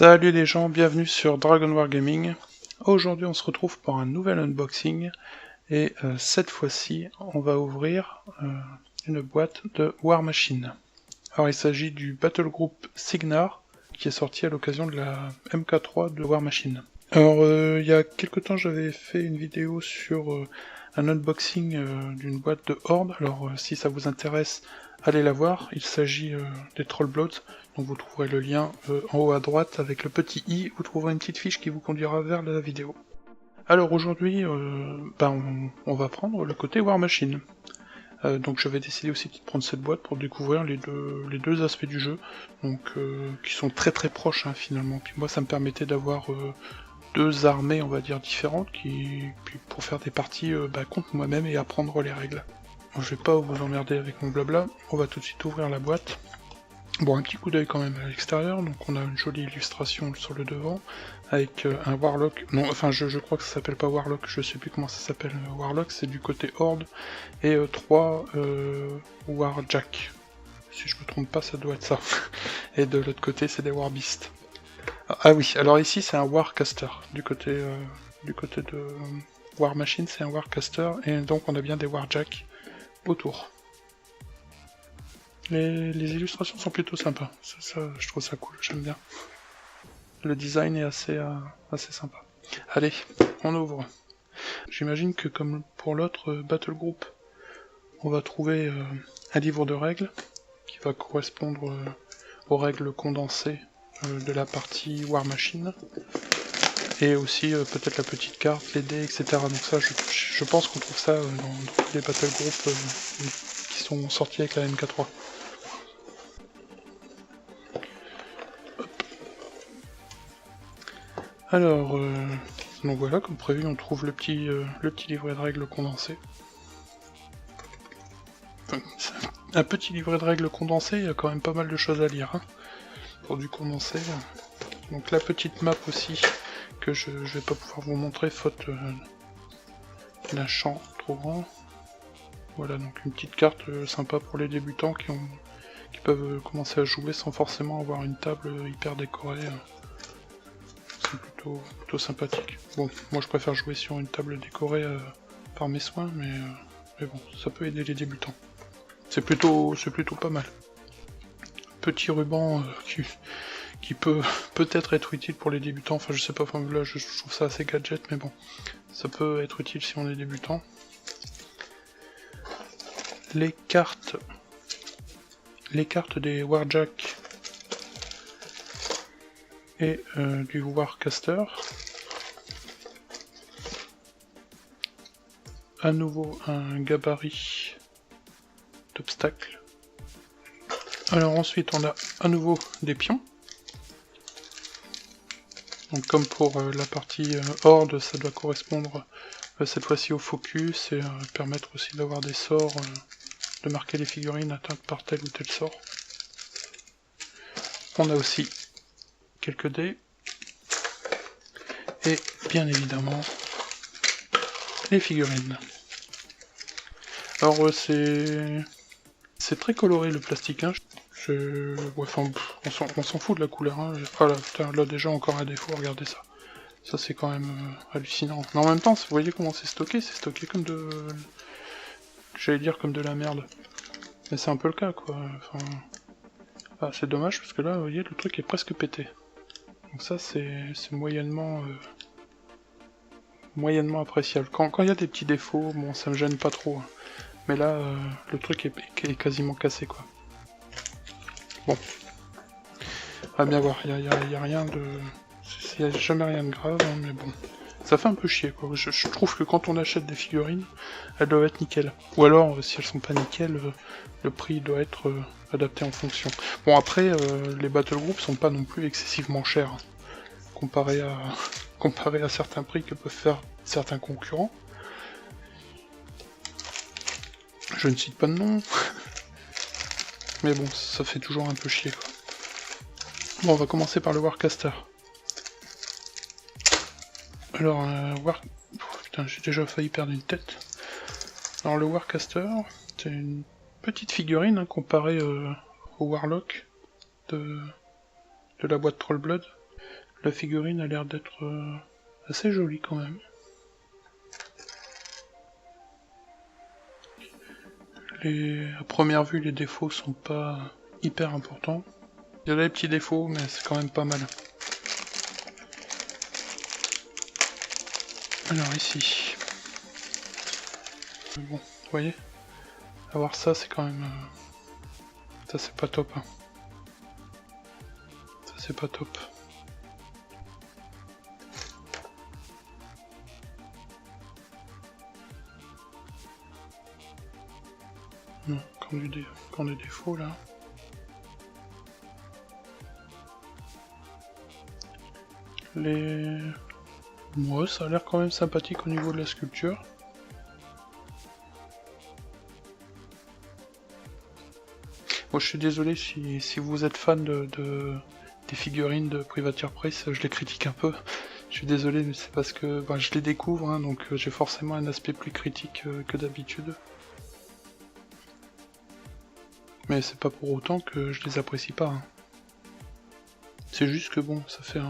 Salut les gens, bienvenue sur Dragon War Gaming. Aujourd'hui on se retrouve pour un nouvel unboxing et cette fois-ci on va ouvrir une boîte de War Machine. Alors il s'agit du Battle Group Cygnar qui est sorti à l'occasion de la MK3 de War Machine. Alors il y a quelque temps j'avais fait une vidéo sur un unboxing d'une boîte de Horde, alors si ça vous intéresse, allez la voir, il s'agit des Trollbloods, donc vous trouverez le lien en haut à droite avec le petit i, vous trouverez une petite fiche qui vous conduira vers la vidéo. Alors aujourd'hui, on va prendre le côté War Machine. Donc j'avais décidé aussi de prendre cette boîte pour découvrir les deux aspects du jeu, donc qui sont très proches hein, finalement. Puis moi ça me permettait d'avoir deux armées on va dire différentes puis pour faire des parties contre moi-même et apprendre les règles. Bon, je vais pas vous emmerder avec mon blabla, on va tout de suite ouvrir la boîte. Bon, un petit coup d'œil quand même à l'extérieur, donc on a une jolie illustration sur le devant, avec un Warlock, non, enfin je crois que ça s'appelle pas Warlock, je sais plus comment ça s'appelle, Warlock c'est du côté Horde, et 3 Warjack, si je me trompe pas ça doit être ça, et de l'autre côté c'est des Warbeasts. Ah oui, alors ici c'est un Warcaster, du côté de War Machine c'est un Warcaster, et donc on a bien des Warjack autour. Les illustrations sont plutôt sympas, ça, je trouve ça cool, j'aime bien. Le design est assez sympa. Allez, on ouvre. J'imagine que comme pour l'autre Battle Group, on va trouver un livre de règles qui va correspondre aux règles condensées de la partie War Machine. Et aussi peut-être la petite carte, les dés, etc. Donc ça, je pense qu'on trouve ça dans tous les Battle Group qui sont sortis avec la MK3. Alors, donc voilà, comme prévu, on trouve le petit livret de règles condensé. Enfin, un petit livret de règles condensé, il y a quand même pas mal de choses à lire, hein, pour du condensé. Donc la petite map aussi, que je vais pas pouvoir vous montrer, faute d'un champ trop grand. Voilà, donc une petite carte sympa pour les débutants qui peuvent commencer à jouer sans forcément avoir une table hyper décorée. Plutôt sympathique. Bon, moi je préfère jouer sur une table décorée par mes soins, mais bon, ça peut aider les débutants. C'est plutôt pas mal. Petit ruban qui peut peut-être être utile pour les débutants, enfin je sais pas, enfin là je trouve ça assez gadget, mais bon, ça peut être utile si on est débutant. Les cartes des Warjack et du Warcaster. À nouveau un gabarit d'obstacles. Alors ensuite on a à nouveau des pions. Donc comme pour la partie Horde, ça doit correspondre cette fois-ci au focus et permettre aussi d'avoir des sorts, de marquer les figurines atteintes par tel ou tel sort. On a aussi quelques dés. Et bien évidemment les figurines. Alors c'est très coloré le plastique, hein. On s'en fout de la couleur, hein. Ah là, putain, là déjà encore un défaut, regardez ça. Ça c'est quand même hallucinant. Mais en même temps, vous voyez comment c'est stocké comme de... J'allais dire comme de la merde. Mais c'est un peu le cas quoi. Enfin... Ah, c'est dommage parce que là, vous voyez, le truc est presque pété. Donc ça c'est moyennement appréciable. Quand il y a des petits défauts, bon ça me gêne pas trop. Hein. Mais là, le truc est quasiment cassé quoi. Bon. On va bien voir, il y a rien de... Il n'y a jamais rien de grave, hein, mais bon. Ça fait un peu chier quoi. Je trouve que quand on achète des figurines, elles doivent être nickel. Ou alors, si elles sont pas nickel, le prix doit être adapté en fonction. Bon après, les Battle Groups sont pas non plus excessivement chers. Hein, comparé à certains prix que peuvent faire certains concurrents. Je ne cite pas de nom. Mais bon, ça fait toujours un peu chier quoi. Bon, on va commencer par le Warcaster. Alors, putain, j'ai déjà failli perdre une tête. Alors le Warcaster, c'est une petite figurine hein, comparée au Warlock de la boîte Trollblood. La figurine a l'air d'être assez jolie quand même. À première vue, les défauts sont pas hyper importants. Il y a des petits défauts, mais c'est quand même pas mal. Alors ici... Bon, vous voyez, avoir ça, c'est quand même... Ça, c'est pas top. Hein. Ça, c'est pas top. Non, quand des défauts, là. Moi, ça a l'air quand même sympathique au niveau de la sculpture. Moi, je suis désolé si vous êtes fan des figurines de Privateer Press, je les critique un peu. Je suis désolé, mais c'est parce que je les découvre, hein, donc j'ai forcément un aspect plus critique que d'habitude. Mais c'est pas pour autant que je les apprécie pas. Hein. C'est juste que bon, ça fait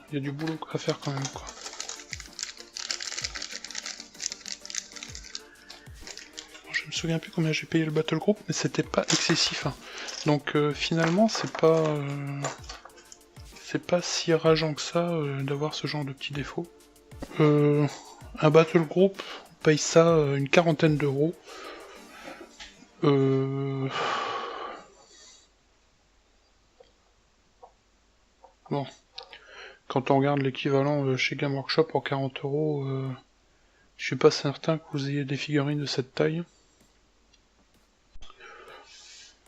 il y a du boulot à faire quand même, quoi. Je me souviens plus combien j'ai payé le Battle Group, mais c'était pas excessif. Hein. Donc finalement, c'est pas si rageant que ça d'avoir ce genre de petits défauts. Un Battle Group, on paye ça une quarantaine d'euros. Bon, quand on regarde l'équivalent chez Game Workshop pour 40 euros, je suis pas certain que vous ayez des figurines de cette taille.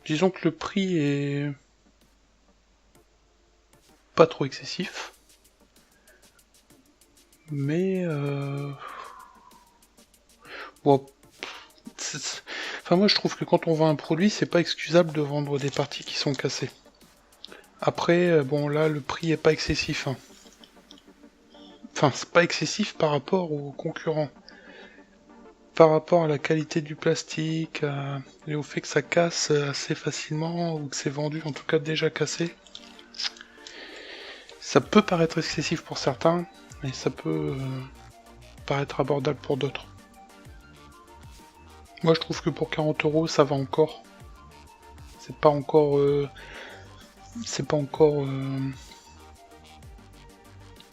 Disons que le prix est pas trop excessif, mais bon, enfin moi je trouve que quand on vend un produit, c'est pas excusable de vendre des parties qui sont cassées. Après, bon là le prix est pas excessif. Hein. Enfin, c'est pas excessif par rapport aux concurrents. Par rapport à la qualité du plastique, et au fait que ça casse assez facilement, ou que c'est vendu en tout cas déjà cassé. Ça peut paraître excessif pour certains, mais ça peut paraître abordable pour d'autres. Moi je trouve que pour 40 euros ça va encore. C'est pas encore...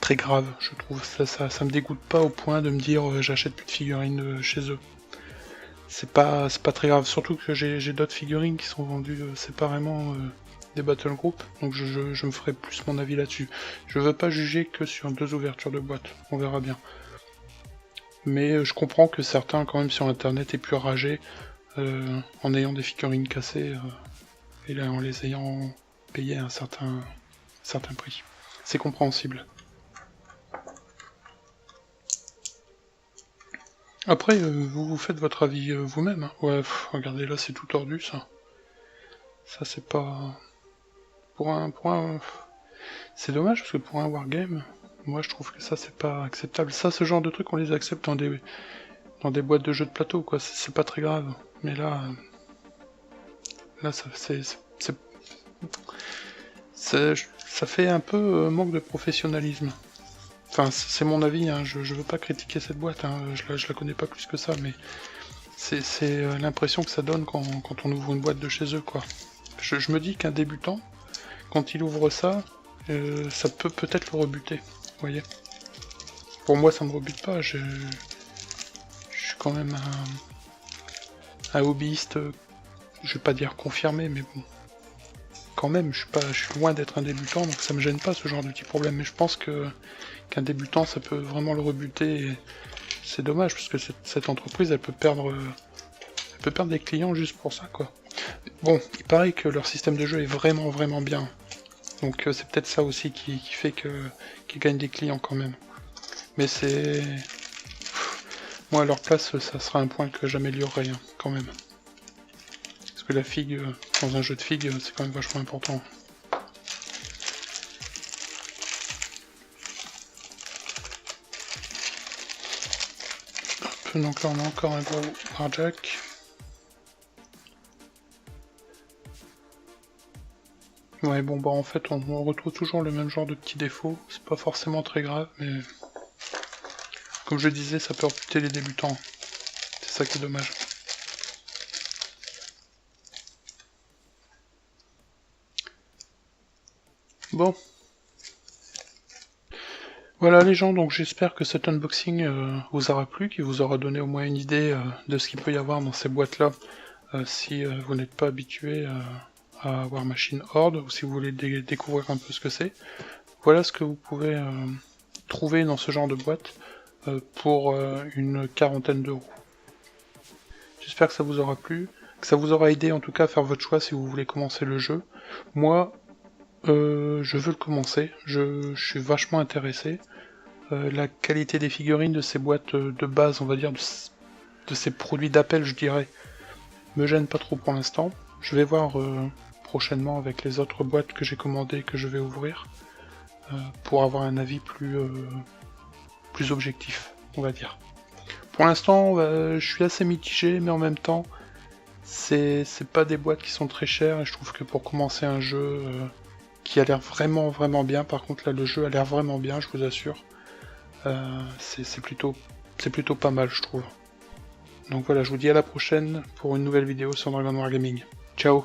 très grave, je trouve. Ça me dégoûte pas au point de me dire j'achète plus de figurines chez eux. C'est pas très grave, surtout que j'ai d'autres figurines qui sont vendues séparément des Battle Group, donc je me ferai plus mon avis là-dessus. Je veux pas juger que sur 2 ouvertures de boîte, on verra bien. Mais je comprends que certains quand même sur internet aient pu rager en ayant des figurines cassées et là, en les ayant payées un certain prix. C'est compréhensible. Après, vous faites votre avis vous-même. Hein. Ouais, regardez là, c'est tout tordu ça. Ça c'est pas... C'est dommage parce que pour un wargame, moi je trouve que ça c'est pas acceptable. Ça, ce genre de truc, on les accepte dans des boîtes de jeux de plateau, quoi. C'est pas très grave. Mais là, ça fait un peu manque de professionnalisme. Enfin, c'est mon avis, hein. Je veux pas critiquer cette boîte, hein. Je la connais pas plus que ça, mais c'est l'impression que ça donne quand on ouvre une boîte de chez eux, quoi. Je me dis qu'un débutant, quand il ouvre ça, ça peut peut-être le rebuter, vous voyez. Pour moi, ça me rebute pas, je suis quand même un hobbyiste, je vais pas dire confirmé, mais bon. Quand même, je suis loin d'être un débutant, donc ça me gêne pas ce genre de petit problème, mais je pense qu'un débutant, ça peut vraiment le rebuter, et c'est dommage, parce que cette entreprise, elle peut perdre des clients juste pour ça, quoi. Bon, il paraît que leur système de jeu est vraiment vraiment bien, donc c'est peut-être ça aussi qui fait qu'ils gagnent des clients quand même. Mais c'est... Moi, à leur place, ça sera un point que j'améliorerai, hein, quand même. Parce que la figue, dans un jeu de figue, c'est quand même vachement important. Hop, donc là on a encore un gros Warjack. Ouais, bon bah en fait on retrouve toujours le même genre de petits défauts, c'est pas forcément très grave, mais comme je disais, ça peut rebuter les débutants. C'est ça qui est dommage. Bon. Voilà les gens, donc j'espère que cet unboxing vous aura plu, qu'il vous aura donné au moins une idée de ce qu'il peut y avoir dans ces boîtes-là, si vous n'êtes pas habitué à War Machine Horde, ou si vous voulez découvrir un peu ce que c'est. Voilà ce que vous pouvez trouver dans ce genre de boîte pour une quarantaine d'euros. J'espère que ça vous aura plu, que ça vous aura aidé en tout cas à faire votre choix si vous voulez commencer le jeu. Moi, je veux le commencer, je suis vachement intéressé. La qualité des figurines de ces boîtes de base, on va dire, de ces produits d'appel, je dirais, me gêne pas trop pour l'instant. Je vais voir prochainement avec les autres boîtes que j'ai commandées que je vais ouvrir pour avoir un avis plus objectif, on va dire. Pour l'instant, je suis assez mitigé, mais en même temps, c'est pas des boîtes qui sont très chères, et je trouve que pour commencer un jeu qui a l'air vraiment bien, par contre là le jeu a l'air vraiment bien, je vous assure, c'est plutôt pas mal je trouve. Donc voilà, je vous dis à la prochaine pour une nouvelle vidéo sur Dragon War Gaming. Ciao!